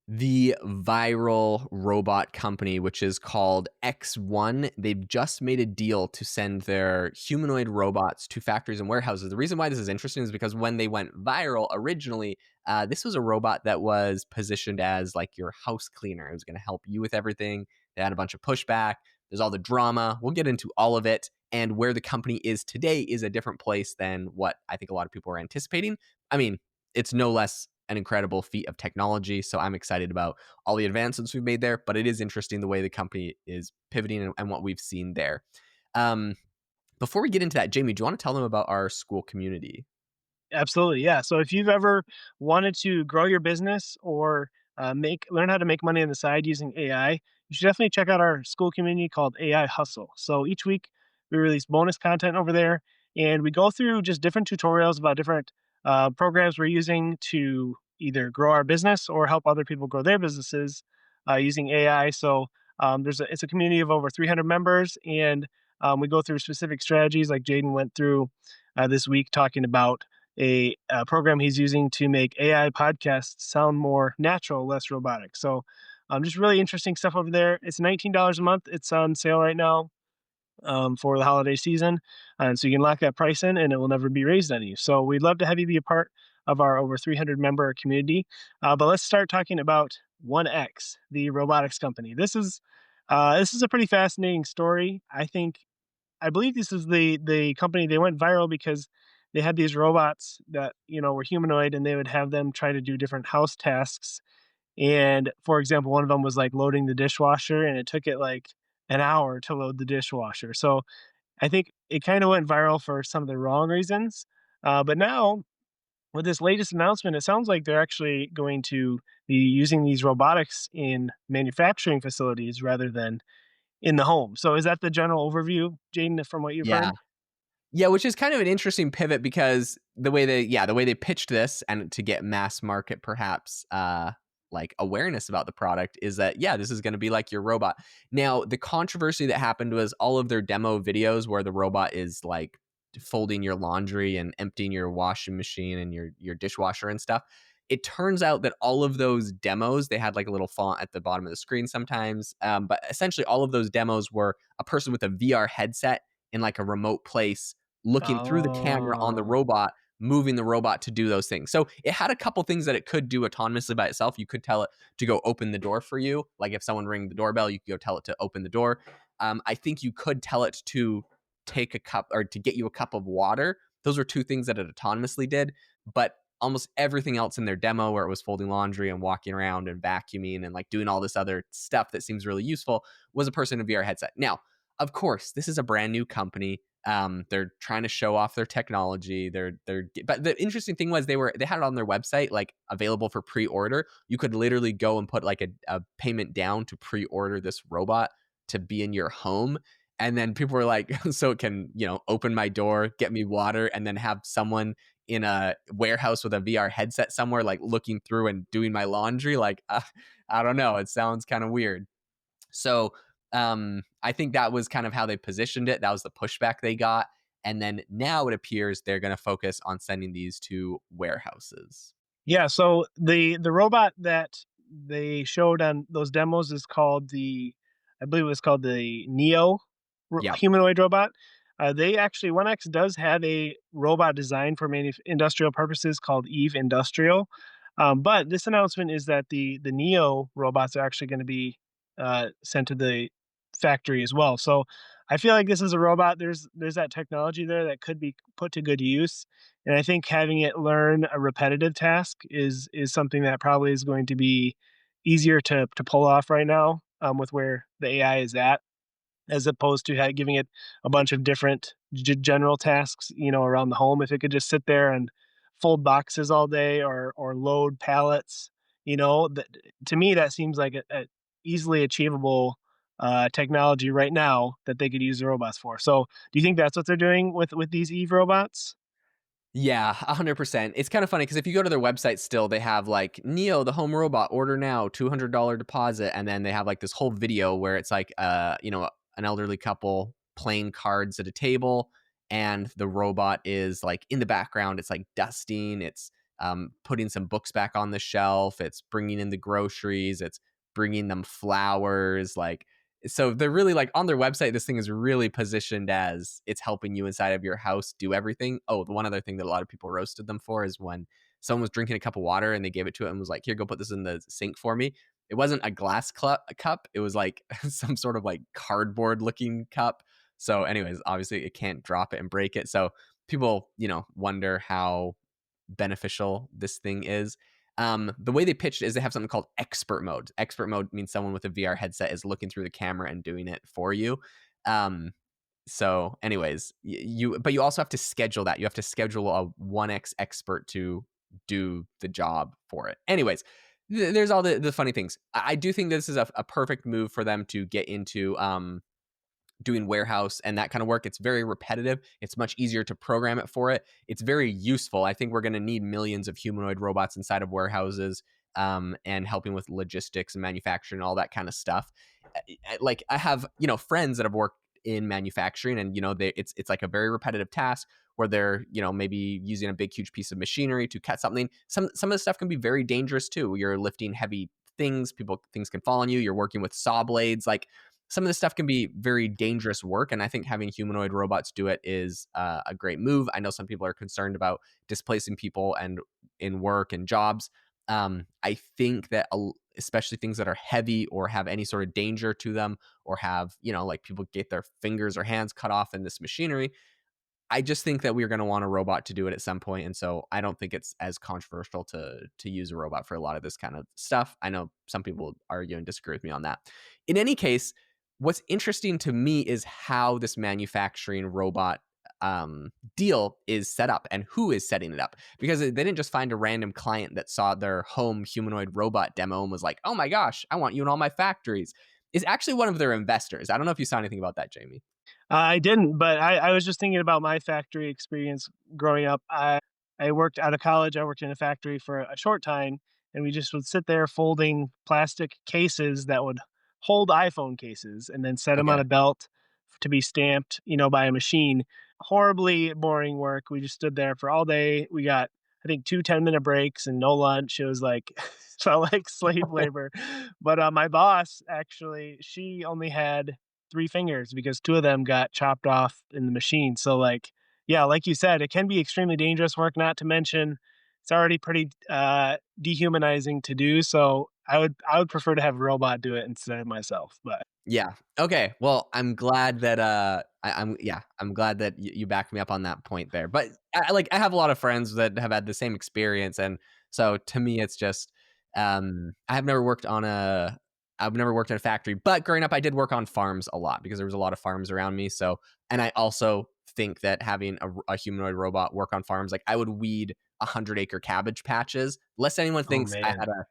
The viral robot company, which is called X1, they've just made a deal to send their humanoid robots to factories and warehouses. The reason why this is interesting is because when they went viral originally, this was a robot that was positioned as like your house cleaner. It was going to help you with everything. They had a bunch of pushback. There's all the drama. We'll get into all of it. And where the company is today is a different place than what I think a lot of people are anticipating. I mean, it's no less an incredible feat of technology. So I'm excited about all the advancements we've made there, but it is interesting the way the company is pivoting and what we've seen there. Um, Before we get into that, Jamie, do you want to tell them about our school community? Absolutely, yeah. So if you've ever wanted to grow your business or make learn how to make money on the side using AI, you should definitely check out our school community called AI Hustle. So each week we release bonus content over there, and we go through just different tutorials about different programs we're using to either grow our business or help other people grow their businesses using AI. So it's a community of over 300 members, and we go through specific strategies like Jaden went through this week talking about a program he's using to make AI podcasts sound more natural, less robotic. So, just really interesting stuff over there. It's $19 a month. It's on sale right now for the holiday season, and so you can lock that price in, and it will never be raised on you. So, we'd love to have you be a part of our over 300 member community. But let's start talking about 1X, the robotics company. This is a pretty fascinating story. I believe this is the company. They went viral because they had these robots that, were humanoid, and they would have them try to do different house tasks. And, for example, one of them was, like, loading the dishwasher, and it took it, like, an hour to load the dishwasher. So, I think it kinda went viral for some of the wrong reasons. But now, with this latest announcement, it sounds like they're actually going to be using these robotics in manufacturing facilities rather than in the home. So is that the general overview, Jaden, from what you've Yeah. heard? Yeah, which is kind of an interesting pivot because the way they pitched this and to get mass market perhaps like awareness about the product is that this is going to be like your robot. Now, the controversy that happened was all of their demo videos where the robot is like folding your laundry and emptying your washing machine and your dishwasher and stuff. It turns out that all of those demos, they had like a little font at the bottom of the screen sometimes, but essentially all of those demos were a person with a VR headset in like a remote place looking through the camera on the Oh. robot, moving the robot to do those things. So it had a couple things that it could do autonomously by itself. You could tell it to go open the door for you. Like if someone rang the doorbell, you could go tell it to open the door. I think you could tell it to take a cup or to get you a cup of water. Those were two things that it autonomously did. But almost everything else in their demo, where it was folding laundry and walking around and vacuuming and like doing all this other stuff that seems really useful, was a person in a VR headset. Now, of course, this is a brand new company. They're trying to show off their technology. But the interesting thing was they had it on their website, like available for pre-order. You could literally go and put like a payment down to pre-order this robot to be in your home. And then people were like, so it can, open my door, get me water, and then have someone in a warehouse with a VR headset somewhere, like looking through and doing my laundry. Like, I don't know. It sounds kind of weird. So I think that was kind of how they positioned it. That was the pushback they got. And then now it appears they're going to focus on sending these to warehouses. Yeah, so the robot that they showed on those demos is called I believe it was called the Neo Yeah. humanoid robot. They actually 1X does have a robot design for industrial purposes called Eve Industrial. But this announcement is that the Neo robots are actually going to be sent to the factory as well. So I feel like this is a robot. There's that technology there that could be put to good use, and I think having it learn a repetitive task is something that probably is going to be easier to pull off right now, with where the AI is at, as opposed to giving it a bunch of different general tasks, around the home. If it could just sit there and fold boxes all day or load pallets, that, to me that seems like a easily achievable technology right now that they could use the robots for. So, do you think that's what they're doing with these Eve robots? Yeah, 100%. It's kind of funny because if you go to their website still, they have like Neo, the home robot, order now, $200 deposit. And then they have like this whole video where it's like, an elderly couple playing cards at a table and the robot is like in the background. It's like dusting. It's putting some books back on the shelf. It's bringing in the groceries. It's bringing them flowers. Like, so they're really like on their website, this thing is really positioned as it's helping you inside of your house do everything. Oh, the one other thing that a lot of people roasted them for is when someone was drinking a cup of water and they gave it to it and was like, here, go put this in the sink for me. It wasn't a glass cup. It was like some sort of like cardboard looking cup. So, anyways, obviously it can't drop it and break it. So people, wonder how beneficial this thing is. The way they pitched it is they have something called expert mode. Expert mode means someone with a VR headset is looking through the camera and doing it for you. Um, so, anyways, but you also have to schedule that. You have to schedule a 1x expert to do the job for it. Anyways, there's all the funny things. I do think this is a perfect move for them to get into doing warehouse and that kind of work. It's very repetitive. It's much easier to program it for it. It's very useful. I think we're going to need millions of humanoid robots inside of warehouses, and helping with logistics and manufacturing and all that kind of stuff. Like I have, friends that have worked in manufacturing, and it's like a very repetitive task where they're maybe using a big huge piece of machinery to cut something. Some of the stuff can be very dangerous too. You're lifting heavy things. Things can fall on you. You're working with saw blades. Like some of this stuff can be very dangerous work, and I think having humanoid robots do it is a great move. I know some people are concerned about displacing people and in work and jobs. I think that especially things that are heavy or have any sort of danger to them, or have like people get their fingers or hands cut off in this machinery, I just think that we're going to want a robot to do it at some point, and so I don't think it's as controversial to use a robot for a lot of this kind of stuff. I know some people argue and disagree with me on that. In any case, what's interesting to me is how this manufacturing robot deal is set up and who is setting it up, because they didn't just find a random client that saw their home humanoid robot demo and was like, oh my gosh, I want you in all my factories. It's actually one of their investors. I don't know if you saw anything about that, Jamie. I didn't, but I was just thinking about my factory experience growing up. I worked out of college. I worked in a factory for a short time, and we just would sit there folding plastic cases that would hold iPhone cases, and then set them on Okay. a belt to be stamped, by a machine. Horribly boring work. We just stood there for all day. We got, I think, 2 10-minute breaks and no lunch. It was like felt like slave labor. But my boss, actually, she only had 3 fingers because 2 of them got chopped off in the machine. So, like, yeah, like you said, it can be extremely dangerous work, not to mention it's already pretty, dehumanizing to do. So I would prefer to have a robot do it instead of myself, but Yeah. Okay. Well, I'm glad that I'm glad that you backed me up on that point there. But I have a lot of friends that have had the same experience, and so to me, it's just I have never worked on a I've never worked in a factory, but growing up, I did work on farms a lot because there was a lot of farms around me. So, and I also think that having a humanoid robot work on farms, like I would weed 100-acre cabbage patches. Lest anyone oh, thinks I had man.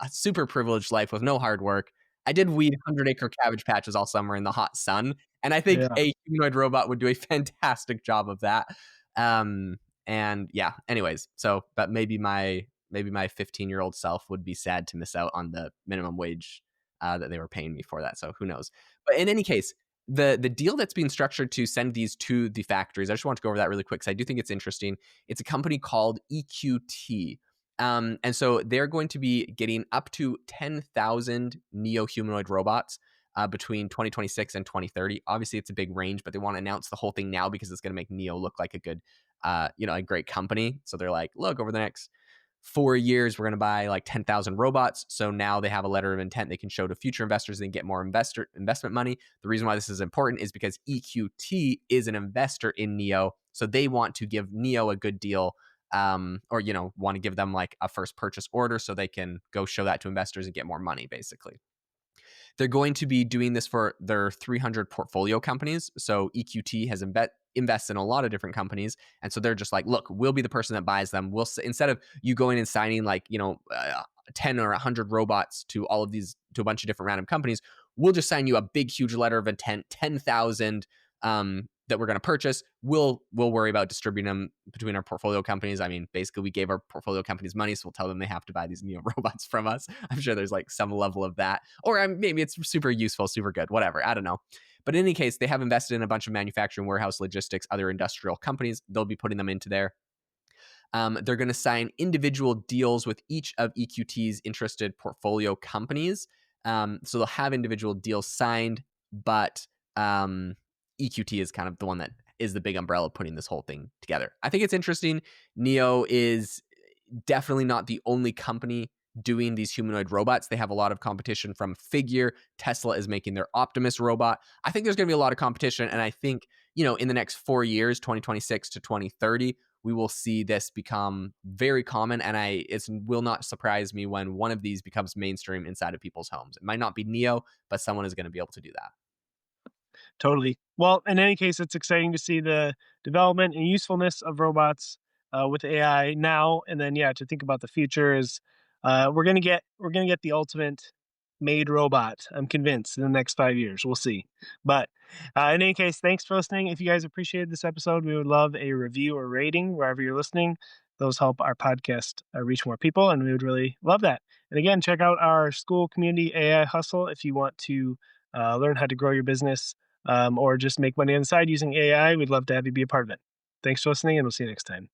a super privileged life with no hard work. I did weed 100-acre cabbage patches all summer in the hot sun, and I think Yeah. a humanoid robot would do a fantastic job of that. Um, and yeah, anyways, so but maybe my 15-year-old self would be sad to miss out on the minimum wage that they were paying me for that. So who knows? But in any case, the deal that's being structured to send these to the factories, I just want to go over that really quick because I do think it's interesting. It's a company called EQT. And so they're going to be getting up to 10,000 neo humanoid robots between 2026 and 2030. Obviously, it's a big range, but they want to announce the whole thing now because it's going to make Neo look like a good, a great company. So they're like, look, over the next 4 years, we're going to buy like 10,000 robots. So now they have a letter of intent they can show to future investors and get more investment money. The reason why this is important is because EQT is an investor in Neo. So they want to give Neo a good deal, or want to give them like a first purchase order so they can go show that to investors and get more money, basically. They're going to be doing this for their 300 portfolio companies. So EQT has invests in a lot of different companies, and so they're just like, look, we'll be the person that buys them. Instead of you going and signing like 10 or 100 robots to all of these to a bunch of different random companies, we'll just sign you a big huge letter of intent, 10,000 that we're going to purchase. We'll worry about distributing them between our portfolio companies. I mean, basically, we gave our portfolio companies money, so we'll tell them they have to buy these Neo robots from us. I'm sure there's like some level of that, or maybe it's super useful, super good, whatever. I don't know. But in any case, they have invested in a bunch of manufacturing, warehouse, logistics, other industrial companies. They'll be putting them into there. They're going to sign individual deals with each of EQT's interested portfolio companies. So they'll have individual deals signed, but EQT is kind of the one that is the big umbrella putting this whole thing together. I think it's interesting. Neo is definitely not the only company doing these humanoid robots. They have a lot of competition from Figure. Tesla is making their Optimus robot. I think there's going to be a lot of competition. And I think, in the next 4 years, 2026 to 2030, we will see this become very common. And it will not surprise me when one of these becomes mainstream inside of people's homes. It might not be Neo, but someone is going to be able to do that. Totally. Well, in any case, it's exciting to see the development and usefulness of robots with AI now, and then yeah, to think about the future is we're gonna get the ultimate made robot. I'm convinced in the next 5 years. We'll see. But in any case, thanks for listening. If you guys appreciated this episode, we would love a review or rating wherever you're listening. Those help our podcast reach more people, and we would really love that. And again, check out our school community AI hustle if you want to learn how to grow your business or just make money on the side using AI, we'd love to have you be a part of it. Thanks for listening, and we'll see you next time.